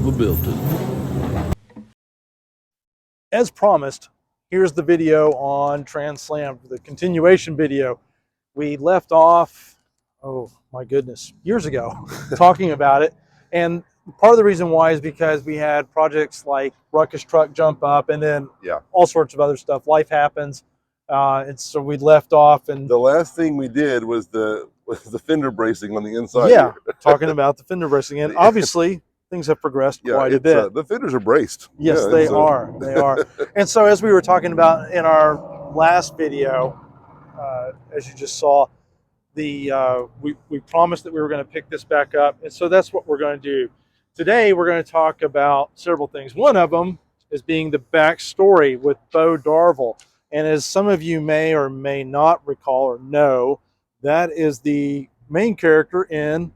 a build to. As promised, here's the video on Translammed, the continuation video. We left off, oh my goodness, years ago, talking about it. And part of the reason why is because we had projects like Ruckus Truck Jump Up and then all sorts of other stuff. Life happens. And so we left off. And the last thing we did was the fender bracing on the inside. Yeah, talking about the fender bracing. And obviously, things have progressed quite a bit. The fenders are braced. Yes, they are. They are. And so as we were talking about in our last video, as you just saw, we promised that we were going to pick this back up. And so that's what we're going to do. Today, we're going to talk about several things. One of them is being the backstory with Bo Darvel. And as some of you may or may not recall or know, that is the main character in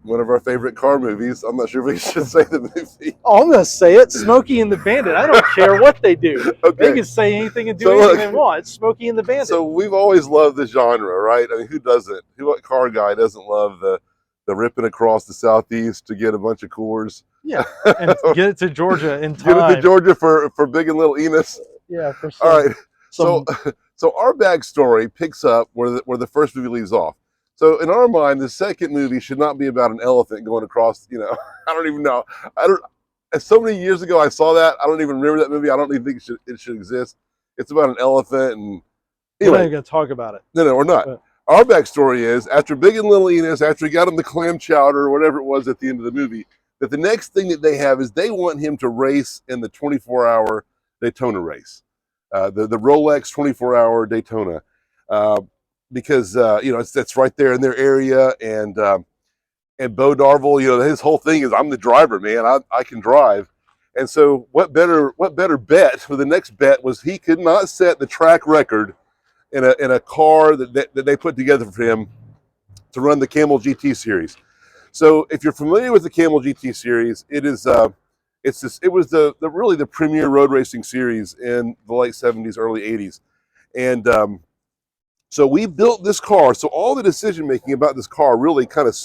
one of our favorite car movies. I'm not sure if we should say the movie. Oh, I'm going to say it, Smokey and the Bandit. I don't care what they do. Okay. They can say anything and do anything they want. It's Smokey and the Bandit. So we've always loved the genre, right? I mean, who doesn't? What car guy doesn't love the ripping across the Southeast to get a bunch of Coors? Yeah, and get it to Georgia in time. Get it to Georgia for Big and Little Enos. Yeah, for sure. All right. So our backstory picks up where the first movie leaves off. So in our mind, the second movie should not be about an elephant going across, I don't even know. So many years ago I saw that. I don't even remember that movie. I don't even think it should exist. It's about an elephant. And anyway, we're not even going to talk about it. No, we're not. But our backstory is, after Big and Little Enos, after he got him the clam chowder or whatever it was at the end of the movie, that the next thing that they have is they want him to race in the 24-hour Daytona race. The Rolex 24-hour Daytona. Because it's right there in their area, and Bo Darvel, his whole thing is, I'm the driver, man. I can drive. And so what better bet for the next bet was he could not set the track record in a car that they put together for him to run the Camel GT series. So if you're familiar with the Camel GT series, it was really the premier road racing series in the late 70s, early 80s. And so we built this car. So all the decision making about this car really kind of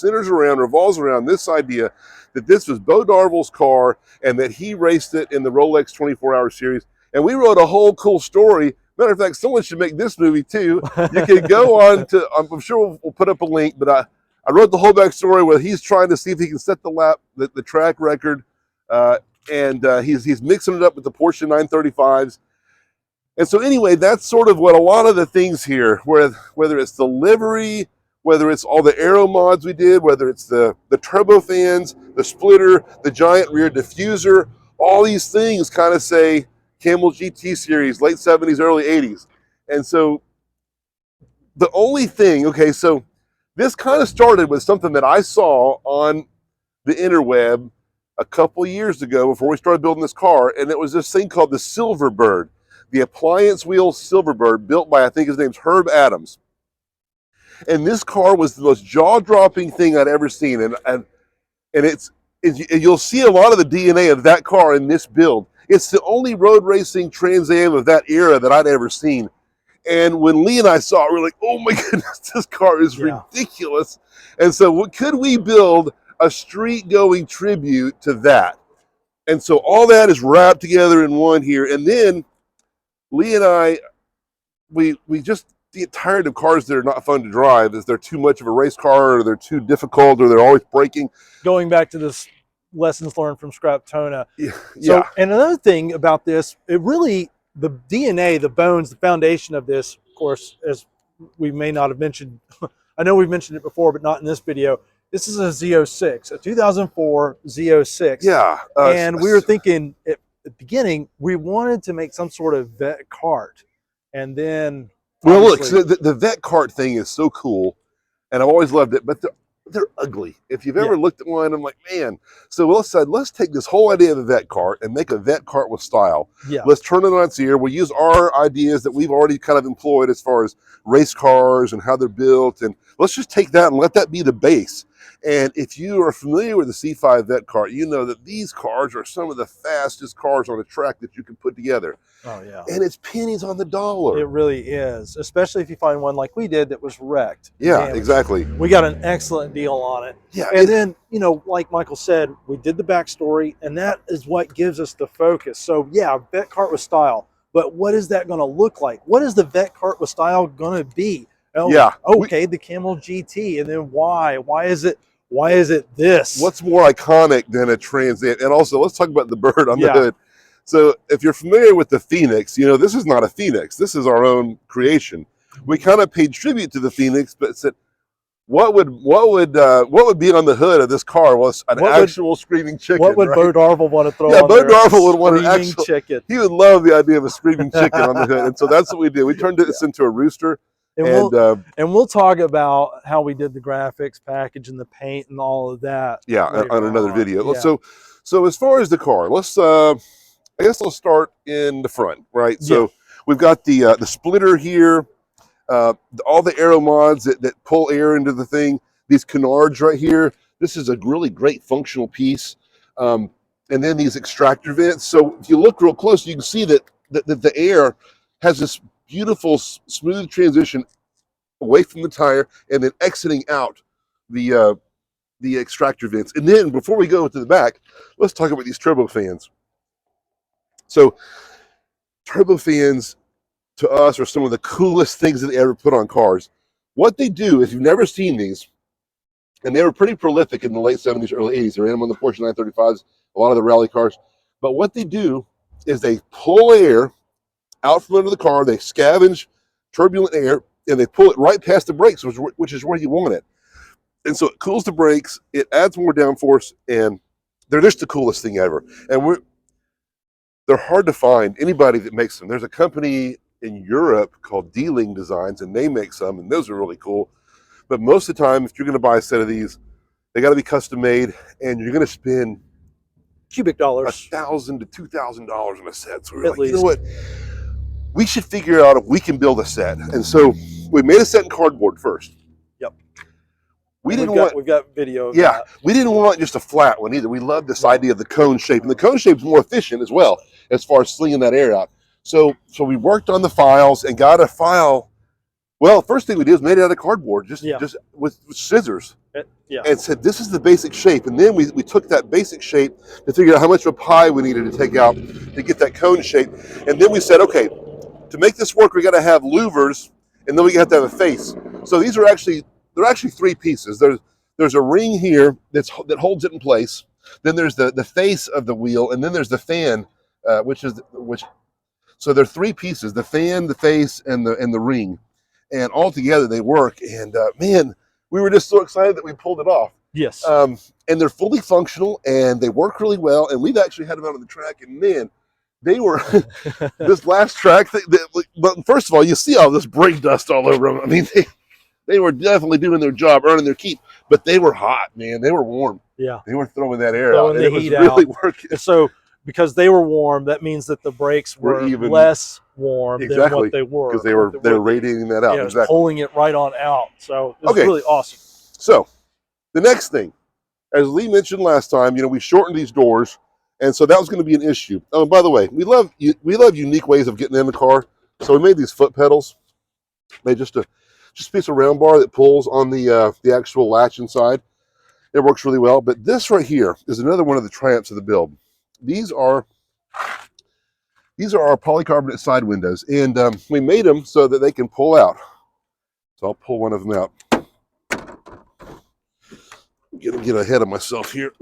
revolves around this idea that this was Bo Darvel's car and that he raced it in the Rolex 24-hour series. And we wrote a whole cool story. Matter of fact, someone should make this movie too. You can go on to, I'm sure we'll put up a link, but I wrote the whole backstory where he's trying to see if he can set the track record. And he's mixing it up with the Porsche 935s. And so anyway, that's sort of what a lot of the things here, whether it's the livery, whether it's all the Aero mods we did, whether it's the Turbofans, the splitter, the giant rear diffuser, all these things kind of say Camel GT series, late 70s, early 80s. And so the only thing, okay, so this kind of started with something that I saw on the interweb a couple years ago before we started building this car, and it was this thing called the Silverbird. The appliance wheel Silverbird, built by, I think his name's Herb Adams. And this car was the most jaw-dropping thing I'd ever seen. And you'll see a lot of the DNA of that car in this build. It's the only road racing Trans Am of that era that I'd ever seen. And when Lee and I saw it, we were like, oh my goodness, this car is ridiculous. And so could we build a street-going tribute to that? And so all that is wrapped together in one here. And then Lee and I, we just get tired of cars that are not fun to drive, as they're too much of a race car, or they're too difficult, or they're always breaking. Going back to this lessons learned from Scraptona. So, and another thing about this, it really, the DNA, the bones, the foundation of this, of course, as we may not have mentioned, I know we've mentioned it before, but not in this video. This is a Z06, a 2004 Z06. Yeah. And we were thinking at the beginning, we wanted to make some sort of vet cart. And then, well, look, so the vet cart thing is so cool, and I've always loved it, but they're ugly. If you've ever looked at one, I'm like, man. So let's take this whole idea of a vet cart and make a vet cart with style. Yeah. Let's turn it on its ear. We'll use our ideas that we've already kind of employed as far as race cars and how they're built, and let's just take that and let that be the base. And if you are familiar with the C5 vet car, you know that these cars are some of the fastest cars on a track that you can put together. Oh yeah. And it's pennies on the dollar. It really is, especially if you find one like we did that was wrecked. Yeah, damaged. exactly. We got an excellent deal on it. Yeah, And then, you know, like Michael said, we did the backstory, and that is what gives us the focus. So yeah, vet cart with style, but what is that going to look like? What is the vet cart with style going to be? Oh, yeah. Okay, the Camel GT, and then why? Why is it this? What's more iconic than a Trans Am? And also, let's talk about the bird on the Yeah. hood. So if you're familiar with the Phoenix, you know, this is not a Phoenix. This is our own creation. We kind of paid tribute to the Phoenix, but said, what would be on the hood of this car? Was an actual screaming chicken. What would right? Bo Darvel want to throw Yeah, on Bo there? Darvel would want an Screaming actual chicken. He would love the idea of a screaming chicken on the hood. And so that's what we did. We turned this into a rooster. And we'll talk about how we did the graphics package and the paint and all of that. Yeah, on another video. Yeah. So as far as the car, I guess I'll start in the front, right? So we've got the splitter here, all the Aero mods that pull air into the thing. These canards right here. This is a really great functional piece. And then these extractor vents. So if you look real close, you can see that the air has this beautiful smooth transition away from the tire and then exiting out the extractor vents. And then before we go to the back, let's talk about these turbofans. So turbofans to us are some of the coolest things that they ever put on cars. What they do, if you've never seen these, and they were pretty prolific in the late 70s, early 80s. They're in them on the Porsche 935s, a lot of the rally cars. But what they do is they pull air out from under the car, they scavenge turbulent air, and they pull it right past the brakes, which is where you want it. And so it cools the brakes, it adds more downforce, and they're just the coolest thing ever. And they're hard to find, anybody that makes them. There's a company in Europe called D-Ling Designs, and they make some, and those are really cool. But most of the time, if you're going to buy a set of these, they got to be custom made, and you're going to spend cubic dollars, $1,000 to $2,000 on a set. So we're at like, least. you know what? We should figure out if we can build a set. And so we made a set in cardboard first. Yep. We've got video of yeah, that. We didn't want just a flat one either. We love this idea of the cone shape, and the cone shape is more efficient as well as far as slinging that air out. So we worked on the files and got a file. Well, first thing we did was made it out of cardboard, just with scissors, and said this is the basic shape. And then we took that basic shape to figure out how much of a pie we needed to take out to get that cone shape. And then we said, okay, to make this work, we got to have louvers, and then we have to have a face. So they're actually three pieces. There's a ring here that holds it in place. Then there's the face of the wheel, and then there's the fan, So there are three pieces: the fan, the face, and the ring. And all together they work. And man, we were just so excited that we pulled it off. Yes. And they're fully functional and they work really well. And we've actually had them out on the track. And man, they were this last track. But first of all, you see all this brake dust all over them. I mean, they were definitely doing their job, earning their keep. But they were hot, man. They were warm. Yeah. They were throwing that air out. And it was really working. So because they were warm, that means that the brakes were even less warm than what they were. Because they were radiating that out. Yeah, exactly. Pulling it right on out. So it was really awesome. So the next thing, as Lee mentioned last time, we shortened these doors, and so that was going to be an issue. Oh, and by the way, we love unique ways of getting in the car. So we made these foot pedals. Made just a piece of round bar that pulls on the actual latch inside. It works really well. But this right here is another one of the triumphs of the build. These are our polycarbonate side windows, and we made them so that they can pull out. So I'll pull one of them out. Get ahead of myself here.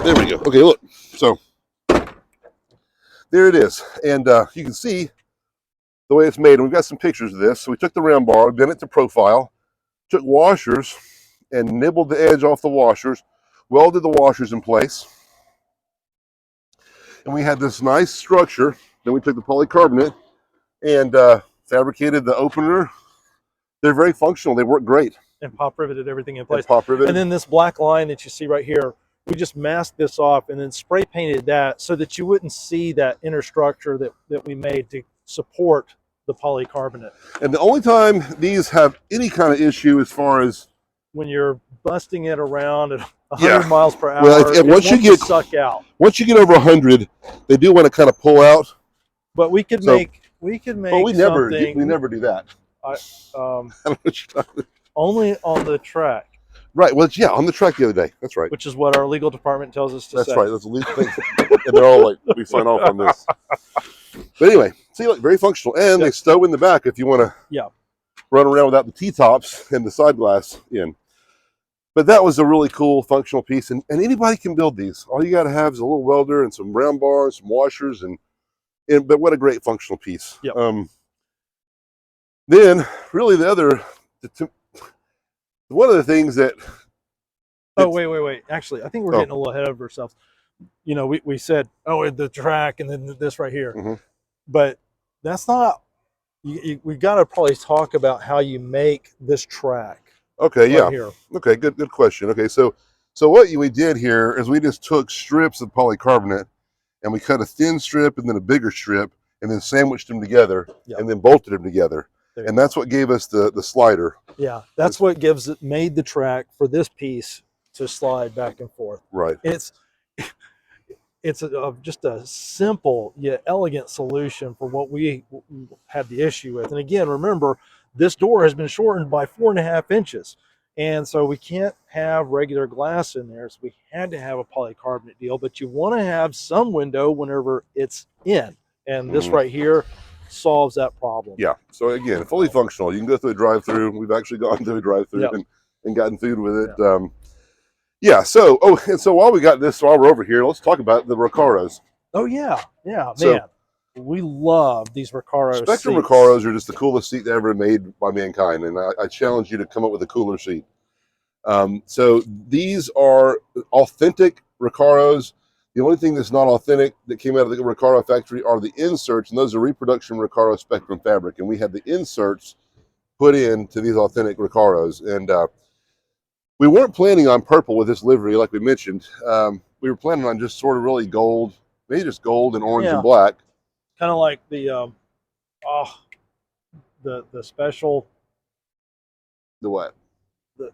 There we go. Okay, look. So there it is, and you can see the way it's made. And we've got some pictures of this. So we took the round bar, bent it to profile, took washers, and nibbled the edge off the washers. Welded the washers in place, and we had this nice structure. Then we took the polycarbonate and fabricated the opener. They're very functional. They work great. And pop riveted everything in place. And then this black line that you see right here, we just masked this off and then spray painted that so that you wouldn't see that inner structure that we made to support the polycarbonate. And the only time these have any kind of issue as far as when you're busting it around at 100 Yeah. miles per hour, Well, it once you wants get to suck out. once you get over 100, they do want to kind of pull out. But we could So- make But we never do that. I, um, I don't know what you're talking about. only on the track, Right. Well, yeah, on the track the other day. That's right. which is what our legal department tells us to That's say. right. That's the least thing. And they're all like, we sign off on this. But anyway, see, look, very functional. And they stow in the back if you want to run around without the T-tops and the side glass in. But that was a really cool functional piece. And anybody can build these. All you got to have is a little welder and some round bars, some washers. But what a great functional piece. Yep. Then, really, one of the things that... Oh, wait. Actually, I think we're getting a little ahead of ourselves. You know, we said, oh, the track and then this right here. Mm-hmm. But that's not... We've got to probably talk about how you make this track. Okay, yeah. Here. Okay, good question. Okay, so what we did here is we just took strips of polycarbonate and we cut a thin strip and then a bigger strip and then sandwiched them together and then bolted them together. And that's what gave us the slider. Yeah, that's what made the track for this piece to slide back and forth. Right. It's just a simple yet elegant solution for what we had the issue with. And again, remember, this door has been shortened by 4.5 inches. And so we can't have regular glass in there. So we had to have a polycarbonate deal, but you want to have some window whenever it's in. And this right here solves that problem. Yeah. So again, fully functional. You can go through a drive-through. We've actually gone through a drive-through and gotten food with it. Yeah. So, and so while we're over here, let's talk about the Recaros. Oh yeah. Yeah, man. We love these Recaro Spectrum seats. Recaros are just the coolest seat ever made by mankind, and I challenge you to come up with a cooler seat. So these are authentic Recaros. The only thing that's not authentic that came out of the Recaro factory are the inserts, and those are reproduction Recaro Spectrum fabric. And we had the inserts put into these authentic Recaros. And we weren't planning on purple with this livery, like we mentioned. We were planning on just sort of really gold, maybe just gold and orange and black. Kind of like the special. The what?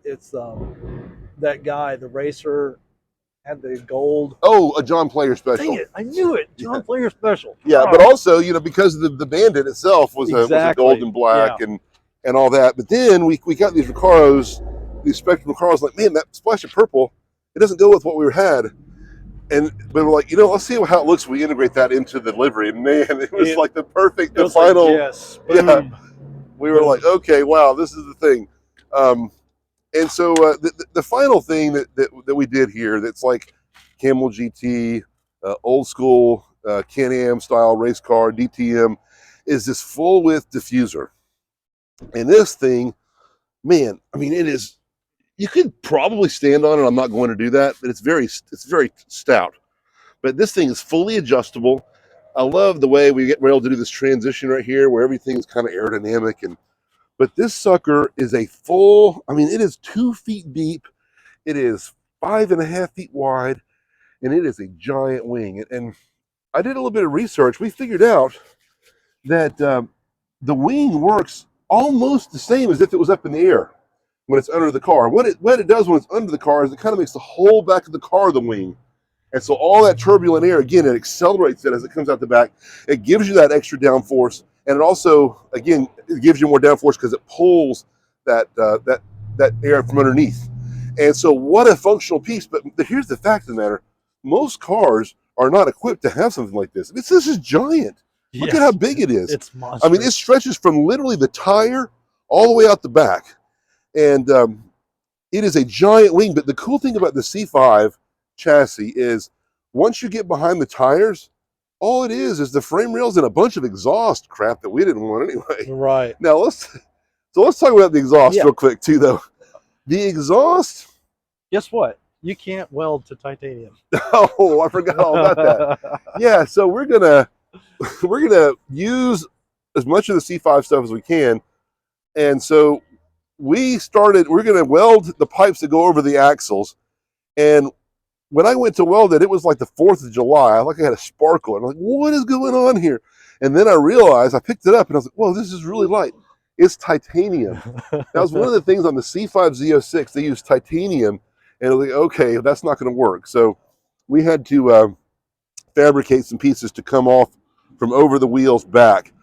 It's that guy, the racer, had the gold. Oh, a John Player special. Dang it, I knew it. John Player special. Yeah, but also, because the Bandit itself was a gold and black and all that. But then we got these Recaros, these Spectrum Recaros, like, man, that splash of purple, it doesn't go with what we had. But we're like, let's see how it looks when we integrate that into the livery. And man, it was like the perfect, the final. Like, yes. Boom. We were like, okay, wow, this is the thing. And so the final thing that we did here, that's like Camel GT, old school Can-Am style race car, DTM, is this full width diffuser. And this thing, man, I mean, it is. You could probably stand on it. I'm not going to do that, but it's very stout. But this thing is fully adjustable. I love the way we're able to do this transition right here, where everything's kind of aerodynamic. But this sucker is it is 2 feet deep. It is 5.5 feet wide, and it is a giant wing. And I did a little bit of research. We figured out that the wing works almost the same as if it was up in the air when it's under the car. What it does when it's under the car is it kind of makes the whole back of the car the wing. And so all that turbulent air, again, it accelerates it as it comes out the back. It gives you that extra downforce. And it also, again, it gives you more downforce because it pulls that air from underneath. And so what a functional piece. But here's the fact of the matter. Most cars are not equipped to have something like this. This is giant. Look at how big it is. It's monstrous. I mean, it stretches from literally the tire all the way out the back. And it is a giant wing. But the cool thing about the C5 chassis is once you get behind the tires, all it is the frame rails and a bunch of exhaust crap that we didn't want anyway. Right. Now let's talk about the exhaust real quick too, though. The exhaust. Guess what? You can't weld to titanium. Oh, I forgot all about that. Yeah, so we're gonna use as much of the C5 stuff as we can, and so we're gonna weld the pipes that go over the axles, and when I went to weld it, it was like the 4th of July. Like I had a sparkle. And I'm like, what is going on here? And then I realized, I picked it up and I was like, whoa, this is really light. It's titanium. That was one of the things on the C5 Z06, they used titanium. And I was like, okay, that's not going to work. So we had to fabricate some pieces to come off from over the wheels back.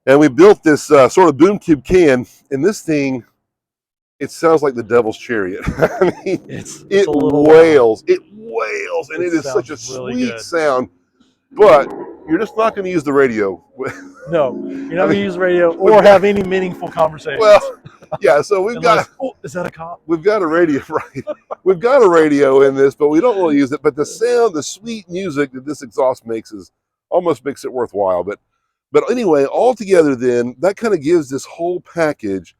And we built this sort of boom tube can. And this thing, it sounds like the devil's chariot. I mean, it wails. It wails. And it is such a sweet sound. But you're just not going to use the radio. No, you're not going to use the radio or have any meaningful conversations. Well, yeah, so we've got, oh, is that a cop? We've got a radio, right? We've got a radio in this, but we don't really use it. But the sound, the sweet music that this exhaust makes almost makes it worthwhile. But anyway, all together then, that kind of gives this whole package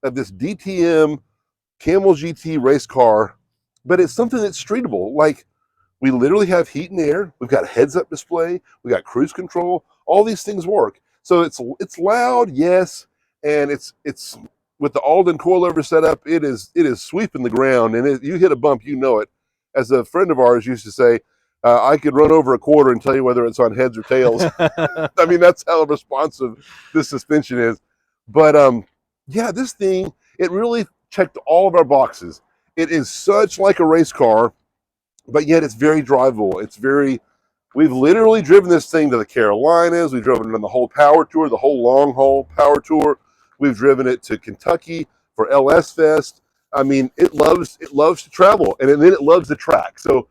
of this DTM Camel GT race car, but it's something that's streetable. Like, we literally have heat and air. We've got heads-up display. We got cruise control. All these things work. So it's loud, yes, and it's with the Alden coilover setup. It is sweeping the ground, and you hit a bump, you know it. As a friend of ours used to say, I could run over a quarter and tell you whether it's on heads or tails. I mean, that's how responsive this suspension is. But yeah, this thing, it really checked all of our boxes. It is such like a race car, but yet it's very drivable. We've literally driven this thing to the Carolinas. We've driven it on the whole power tour, the whole long haul power tour. We've driven it to Kentucky for LS Fest. I mean, it loves to travel, and then it loves the track. So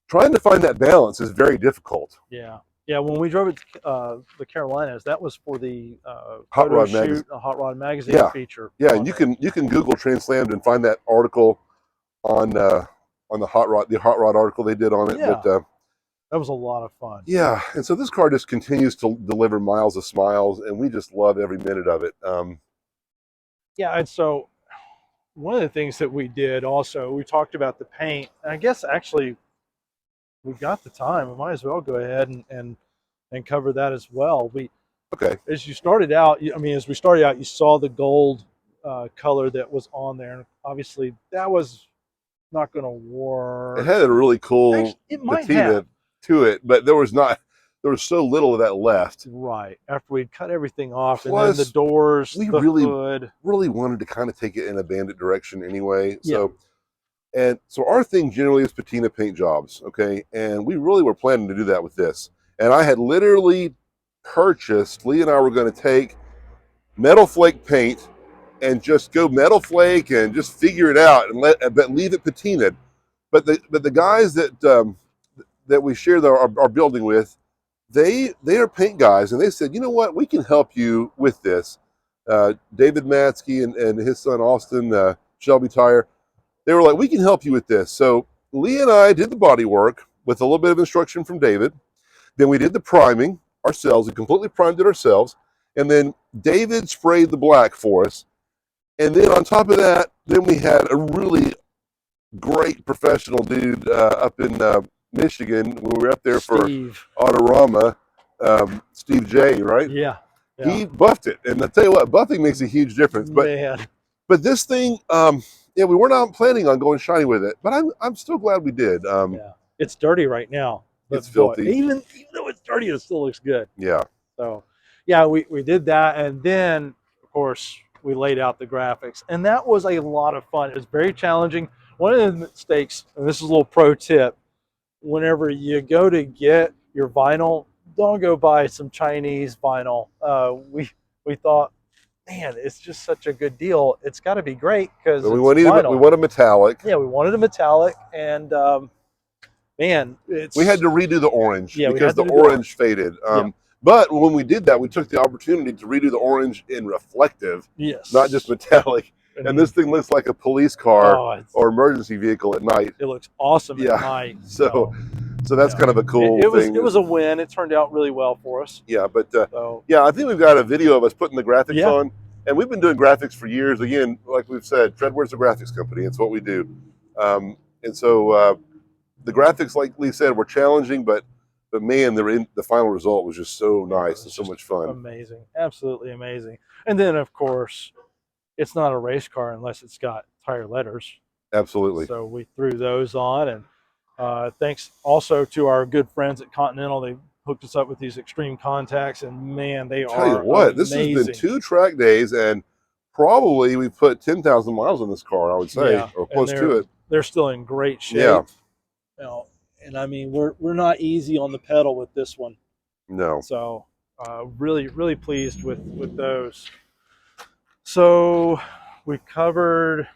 trying to find that balance is very difficult. Yeah. Yeah, when we drove it to the Carolinas, that was for the Hot Rod Magazine, a Hot Rod Magazine feature. Yeah, and you can Google Translammed and find that article on the Hot Rod article they did on it. Yeah. But that was a lot of fun. Yeah, and so this car just continues to deliver miles of smiles, and we just love every minute of it. Yeah, and so one of the things that we did also, we talked about the paint. And I guess actually we've got the time. We might as well go ahead and cover that as well. As you started out, as we started out, you saw the gold color that was on there. And obviously that was not going to work. It had a really cool patina to it, but there was so little of that left. Right. After we'd cut everything off, plus, and then the doors, we the hood. Really wanted to kind of take it in a bandit direction anyway. So, so our thing generally is patina paint jobs, okay? And we really were planning to do that with this. And I had literally purchased, Lee and I were going to take metal flake paint and just go metal flake and just figure it out and but leave it patinaed. But the guys that we share our building with, they are paint guys, and they said, you know what, we can help you with this. David Matsky and his son Austin, Shelby Tire, they were like, we can help you with this. So Lee and I did the body work with a little bit of instruction from David. Then we did the priming ourselves. We completely primed it ourselves. And then David sprayed the black for us. And then on top of that, then we had a really great professional dude up in Michigan. We were up there for Autorama, Steve J, right? Yeah. He buffed it. And I tell you what, buffing makes a huge difference. But this thing, we were not planning on going shiny with it, but I'm still glad we did. It's dirty right now. It's filthy. Even though it's dirty, it still looks good. Yeah. So, yeah, we did that, and then of course we laid out the graphics, and that was a lot of fun. It was very challenging. One of the mistakes, and this is a little pro tip, whenever you go to get your vinyl, don't go buy some Chinese vinyl. We thought, man, it's just such a good deal. It's got to be great because we wanted a metallic. Yeah, we wanted a metallic, and man, we had to redo the orange because the orange faded. Yeah. But when we did that, we took the opportunity to redo the orange in reflective, not just metallic. And this thing looks like a police car or emergency vehicle at night. It looks awesome at night. So that's kind of a cool thing. It was a win. It turned out really well for us. Yeah, but I think we've got a video of us putting the graphics on. And we've been doing graphics for years. Again, like we've said, TredWear's a graphics company. It's what we do. And so the graphics, like Lee said, were challenging, but man, the final result was just so nice and so much fun. Amazing. Absolutely amazing. And then, of course, it's not a race car unless it's got tire letters. Absolutely. So we threw those on, and Thanks also to our good friends at Continental. They hooked us up with these extreme contacts, and man, they Tell you are what, amazing. this has been 2 track days, and probably we put 10,000 miles on this car, I would say, Yeah, or close to it. They're still in great shape. Yeah. You know, and I mean, we're not easy on the pedal with this one. No. So really pleased with those. So we covered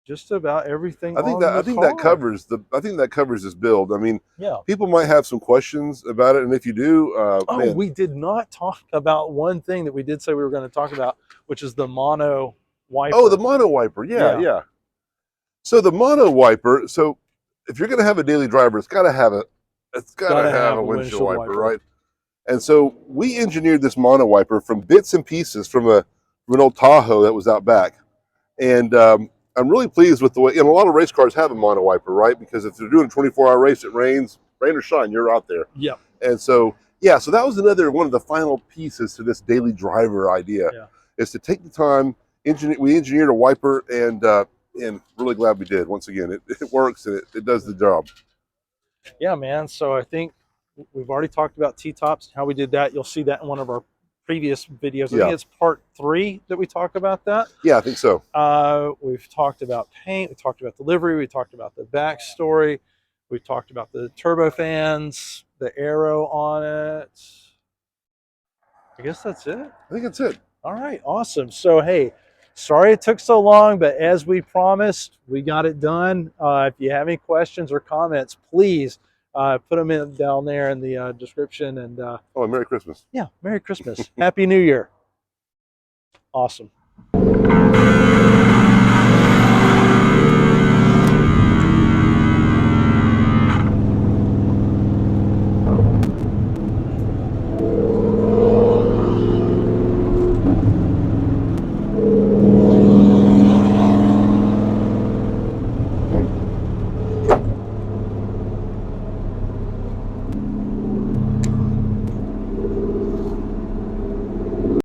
just about everything. I think that covers this build. I mean, Yeah. people might have some questions about it, and if you do, man, we did not talk about one thing that we did say we were going to talk about, which is the mono wiper. oh, the mono wiper, yeah. So the mono wiper. So if you're going to have a daily driver, it's got to have a windshield wiper, right? And so we engineered this mono wiper from bits and pieces from an old Tahoe that was out back, and I'm really pleased with the way. And a lot of race cars have a mono wiper, right? Because if they're doing a 24-hour race, it rains, rain or shine, you're out there. Yep. And so yeah, so that was another one of the final pieces to this daily driver idea, is to take the time. We engineered a wiper, and really glad we did. Once again, it works and it does the job. Yeah, man. So I think we've already talked about T-tops, how we did that. You'll see that in one of our previous videos. I think it's part 3 that we talk about that. Yeah, I think so. We've talked about paint. We talked about the livery. We talked about the backstory. We talked about the turbofans, the Aero on it. I guess that's it. I think that's it. All right, awesome. So, hey, sorry it took so long, but as we promised, we got it done. If you have any questions or comments, please put them in down there in the description. And oh, Merry Christmas. Yeah, Merry Christmas. Happy New Year. Awesome.